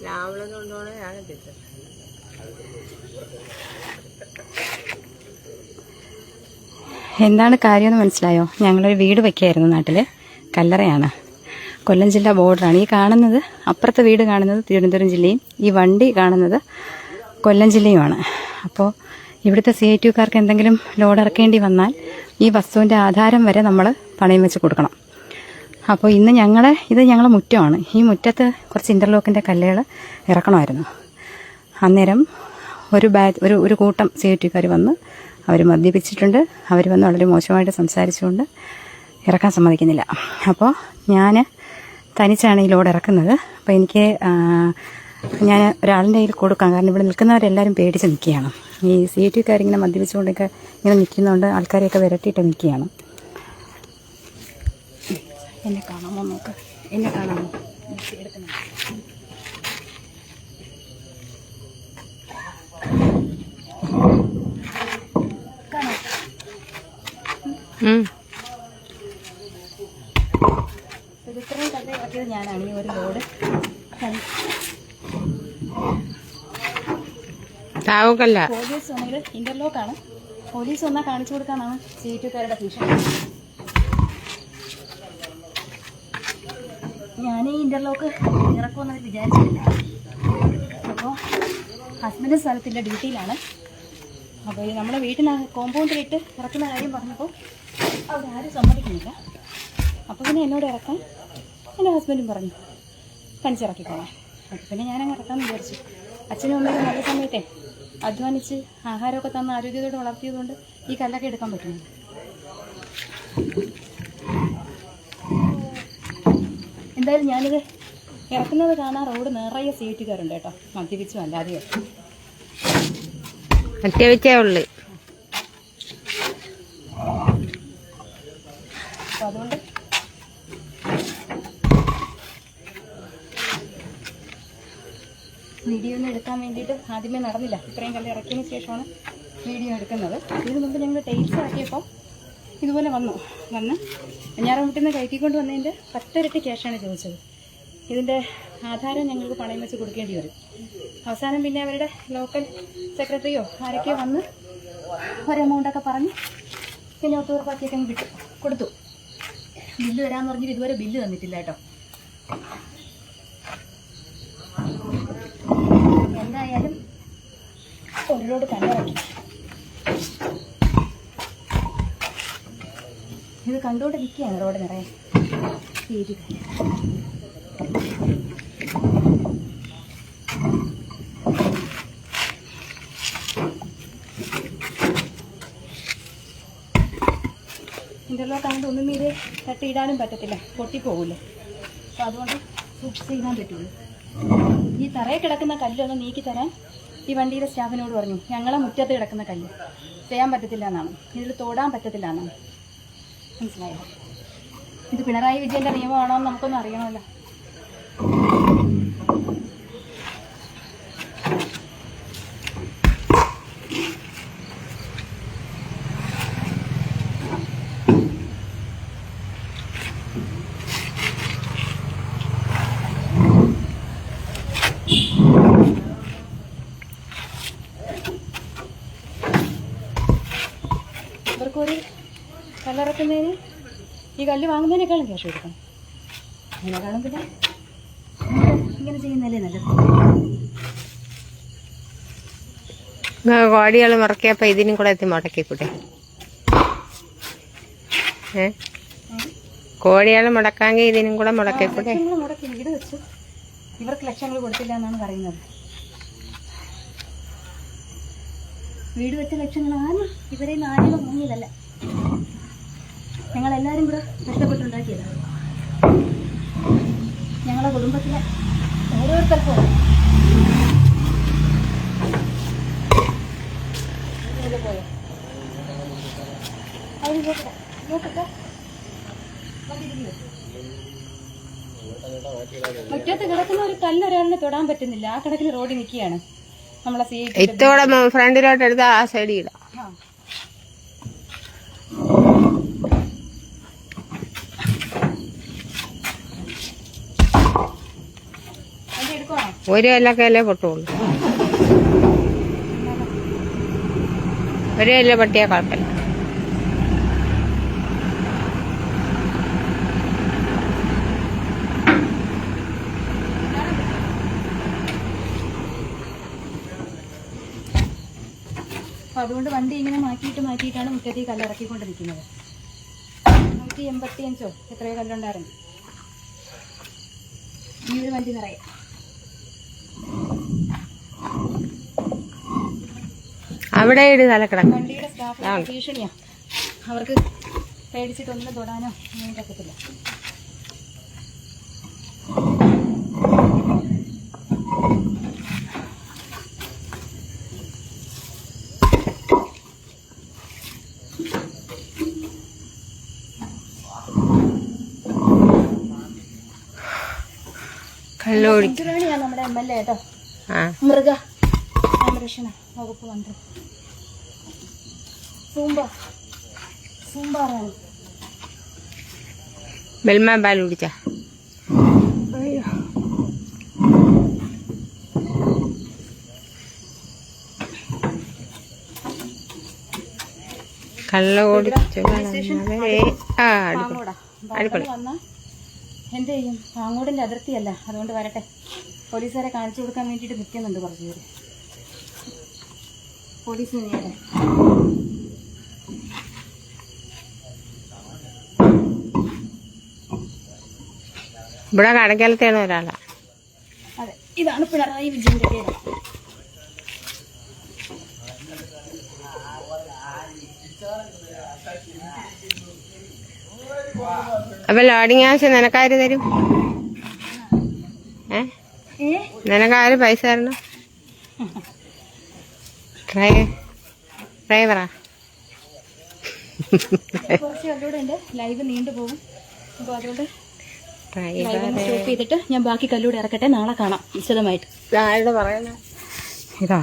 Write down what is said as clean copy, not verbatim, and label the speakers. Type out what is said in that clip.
Speaker 1: രാവിലെ കൊണ്ടുപോകണേ ഞാൻ എത്തിച്ചത്.
Speaker 2: എന്താണ് കാര്യമെന്ന് മനസ്സിലായോ? ഞങ്ങളൊരു വീട് വയ്ക്കായിരുന്നു നാട്ടിൽ. കല്ലറയാണ്, കൊല്ലം ജില്ല ബോർഡറാണ്. ഈ കാണുന്നത്, അപ്പുറത്തെ വീട് കാണുന്നത് തിരുവനന്തപുരം ജില്ലയും ഈ വണ്ടി കാണുന്നത് കൊല്ലം ജില്ലയുമാണ്. അപ്പോൾ ഇവിടുത്തെ CITUകാർക്ക് എന്തെങ്കിലും ലോഡ് ഇറക്കേണ്ടി വന്നാൽ ഈ വസ്തുവിൻ്റെ ആധാരം വരെ നമ്മൾ പണയം വെച്ച് കൊടുക്കണം. അപ്പോൾ ഇന്ന് ഇത് ഞങ്ങളുടെ മുറ്റമാണ്. ഈ മുറ്റത്ത് കുറച്ച് ഇൻ്റർലോക്കിൻ്റെ കല്ലുകൾ ഇറക്കണമായിരുന്നു. അന്നേരം ഒരു കൂട്ടം CITUകാർ വന്ന് അവർ മദ്യപിച്ചിട്ടുണ്ട്. അവർ വന്ന് വളരെ മോശമായിട്ട് സംസാരിച്ചുകൊണ്ട് ഇറക്കാൻ സമ്മതിക്കുന്നില്ല. അപ്പോൾ ഞാൻ തനിച്ചാണ് ഈ ലോഡ് ഇറക്കുന്നത്. അപ്പോൾ എനിക്ക് ഞാൻ ഒരാളിൻ്റെ കയ്യിൽ കൊടുക്കാം. കാരണം ഇവിടെ നിൽക്കുന്നവരെല്ലാവരും പേടിച്ച് നിൽക്കുകയാണ്. ഈ CITUകാരിങ്ങനെ മദ്യപിച്ചുകൊണ്ടൊക്കെ ഇങ്ങനെ നിൽക്കുന്നതുകൊണ്ട് ആൾക്കാരെയൊക്കെ വിരട്ടിയിട്ട് നിൽക്കുകയാണ്. എന്നെ കാണാമോ നോക്ക്, എന്നെ കാണാമോ? ഇത്രയും കല്ല് ഇറക്കിയത് ഞാനാണ്. ഈ ഒരു ലോഡ് പോലീസ് വന്നെങ്കിൽ ഇന്റർലോക്കാണ്. പോലീസ് വന്നാൽ കാണിച്ചു കൊടുക്കാനാണ് CITUകാരുടെ ഭീഷണി. ഞാൻ ഈ ഇന്റർലോക്ക് ഇറക്കുമെന്നത് വിചാരിച്ചിട്ടില്ല. അപ്പോൾ ഹസ്ബൻഡ് സ്ഥലത്തിൻ്റെ ഡ്യൂട്ടിയിലാണ്. അപ്പോൾ നമ്മുടെ വീട്ടിനകത്ത് കോമ്പൗണ്ടിലിട്ട് ഇറക്കുന്ന കാര്യം പറഞ്ഞപ്പോൾ അവരാരും സമ്മതിക്കുന്നില്ല. അപ്പോൾ പിന്നെ എന്നോട് ഇറക്കാൻ എൻ്റെ ഹസ്ബൻഡും പറഞ്ഞു തനിച്ചിറക്കിക്കോളാം. അപ്പോൾ പിന്നെ ഞാനങ്ങ് ഇറക്കാമെന്ന് വിചാരിച്ചു. അച്ഛനും അമ്മയും നല്ല സമയത്തെ അധ്വാനിച്ച് ആഹാരമൊക്കെ തന്ന് ആരോഗ്യത്തോടെ വളർത്തിയതുകൊണ്ട് ഈ കല്ലൊക്കെ എടുക്കാൻ പറ്റുന്നുണ്ട്. എന്തായാലും ഞാനിത് ഇറക്കുന്നത് കാണാൻ റോഡ് നിറയെ CITUകാരുണ്ട് കേട്ടോ, മദ്യപിച്ചും അല്ലാതെയോ.
Speaker 1: മദ്യപിച്ചേ ഉള്ളു.
Speaker 2: അപ്പോൾ അതുകൊണ്ട് വീഡിയോ ഒന്നും എടുക്കാൻ വേണ്ടിയിട്ട് ആദ്യമേ നടന്നില്ല. ഇത്രയും കല്ല് ഇറക്കിയതിന് ശേഷമാണ് വീഡിയോ എടുക്കുന്നത്. ഇതിന് മുമ്പ് ഞങ്ങൾ ടൈൽസ് ഇറക്കിയപ്പോൾ ഇതുപോലെ വന്ന് വെഞ്ഞാറമൂട്ടിൽ നിന്ന് കയറ്റിക്കൊണ്ട് വന്നതിൻ്റെ 10 ഇരട്ടി ക്യാഷാണ് ചോദിച്ചത്. ഇതിൻ്റെ ആധാരം ഞങ്ങൾക്ക് പണയം വെച്ച് കൊടുക്കേണ്ടി വരും. അവസാനം പിന്നെ അവരുടെ ലോക്കൽ സെക്രട്ടറിയോ ആരൊക്കെയോ വന്ന് ഒരു എമൗണ്ടൊക്കെ പറഞ്ഞ് പിന്നെ ഒത്തുറപ്പാക്കിയൊക്കെ അങ്ങ് കൊടുത്തു. ബില്ല് വരാമെന്ന് പറഞ്ഞിട്ട് ഇതുവരെ ബില്ല് തന്നിട്ടില്ല കേട്ടോ. എന്തായാലും ഒരു ലോഡ് കല്ലിറക്കി. ഇത് കണ്ടുകൊണ്ട് നിൽക്കുകയാണ് റോഡ് നിറയെ CITUകാർ. ഇന്റർലോക്ക് ആകുമ്പോൾ ഒന്നും മീതെ തട്ടിയിടാനും പറ്റത്തില്ല, പൊട്ടിപ്പോകില്ലേ. അപ്പോൾ അതുകൊണ്ട് സൂക്ഷിച്ച് ഇടാൻ പറ്റുള്ളൂ. ഈ തറയിൽ കിടക്കുന്ന കല്ലൊന്ന് നീക്കി തരാൻ ഈ വണ്ടിയിലെ സ്റ്റാഫിനോട് പറഞ്ഞു. ഞങ്ങളെ മുറ്റത്ത് കിടക്കുന്ന കല്ല് ചെയ്യാൻ പറ്റത്തില്ല എന്നാണ്, ഇതിൽ തോടാൻ പറ്റത്തില്ല എന്നാണ്. മനസ്സിലായോ? ഇത് പിണറായി വിജയൻ്റെ നിയമമാണോ എന്ന് നമുക്കൊന്നും അറിയണമല്ലോ. ഇവർക്കൊരു കല്ലിറക്കുന്നതിന് ഈ കല്ല് വാങ്ങുന്നതിനേക്കാളും ക്യാഷ് കൊടുക്കണം. അതിനേക്കാളും പിന്നെ ഇങ്ങനെ ചെയ്യുന്നതല്ലേ നല്ലത്.
Speaker 1: കോടികൾ മുടക്കിയപ്പോൾ ഇതിനും കൂടെ എത്തി മുടക്കിക്കൂടെ? കോടികൾ മുടക്കാമെങ്കിൽ ഇതിനും കൂടെ മുടക്കിക്കൂടെ?
Speaker 2: മുടക്കി വീട് വെച്ചു, ഇവർക്ക് ലക്ഷങ്ങൾ കൊടുത്തില്ല എന്നാണ് പറയുന്നത്. വീട് വെച്ച ലക്ഷങ്ങൾ ആരും ഇവരെ ആരും വാങ്ങിയതല്ല, ഞങ്ങളെല്ലാവരും കൂടെ കഷ്ടപ്പെട്ടുണ്ടാക്കിയതാണ്. ഞങ്ങളെ കുടുംബത്തിലെ ഓരോരുത്തർക്കും പോയോ അവർ നോക്കട്ടെ. മുറ്റത്ത് കിടക്കുന്ന ഒരു കല്ലൊരാളിനെ തൊടാൻ പറ്റുന്നില്ല. ആ കണക്കിന് റോഡിൽ നിൽക്കുകയാണ് നമ്മളെ
Speaker 1: ഇത്തോടെ ഫ്രണ്ടിലോട്ട് എടുത്താൽ ആ സൈഡിൽ ഇടാം. ഒരു കൊല്ലക്കല്ലേ പൊട്ടുള്ളൂ. ഒരു കൊല്ലം പൊട്ടിയാൽ കുഴപ്പമില്ല.
Speaker 2: അപ്പൊ അതുകൊണ്ട് വണ്ടി ഇങ്ങനെ മാറ്റിയിട്ടാണ് മുറ്റത്തേക്ക് കല്ലിറക്കിക്കൊണ്ടിരിക്കുന്നത്. 185 എത്രയോ കല്ലുണ്ടായിരുന്നു ഈ ഒരു വണ്ടി നിറയെ.
Speaker 1: അവിടെ ഇട് തലക്കിടക്കും.
Speaker 2: വണ്ടിയുടെ സ്റ്റാഫ് ഭീഷണിയാ, അവർക്ക് പേടിച്ചിട്ടൊന്നും തൊടാനോ ഒന്നും പറ്റത്തില്ല. സെഞ്ചുറാണിയാണ് നമ്മുടെ MLA കേട്ടോ, മൃഗ സംരക്ഷണ വകുപ്പ് മന്ത്രി സൂമ്പാറാണ്.
Speaker 1: ബെൽമാ പാൽ കുടിച്ച കള്ള ഓടിച്ചു
Speaker 2: വന്ന എന്ത് ചെയ്യും? പാങ്ങോടിന്റെ അതിർത്തിയല്ല, അതുകൊണ്ട് വരട്ടെ. പോലീസുകാരെ കാണിച്ചു കൊടുക്കാൻ വേണ്ടിയിട്ട് നിൽക്കുന്നുണ്ട് കുറച്ച് പേര്. പോലീസ്
Speaker 1: ഇവിടെ കടക്കാലത്താണ് ഒരാളാ.
Speaker 2: അതെ, ഇതാണ് പിണറായി വിജയന്റെ പേര്.
Speaker 1: അപ്പൊ ലോഡിങ് ആവശ്യം നിനക്കാര് തരും? നിനക്കാര് പൈസ തരണം? ഡ്രൈവറാ?
Speaker 2: കുറച്ച് കല്ലൂടെ ഉണ്ട്, ലൈവ് നീണ്ടുപോകും. അപ്പൊ അതുകൊണ്ട് സ്റ്റോപ്പ് ചെയ്തിട്ട് ഞാൻ ബാക്കി കല്ലൂടെ ഇറക്കട്ടെ. നാളെ കാണാം വിശദമായിട്ട്.
Speaker 1: പറയുന്നത്
Speaker 2: ഇതാ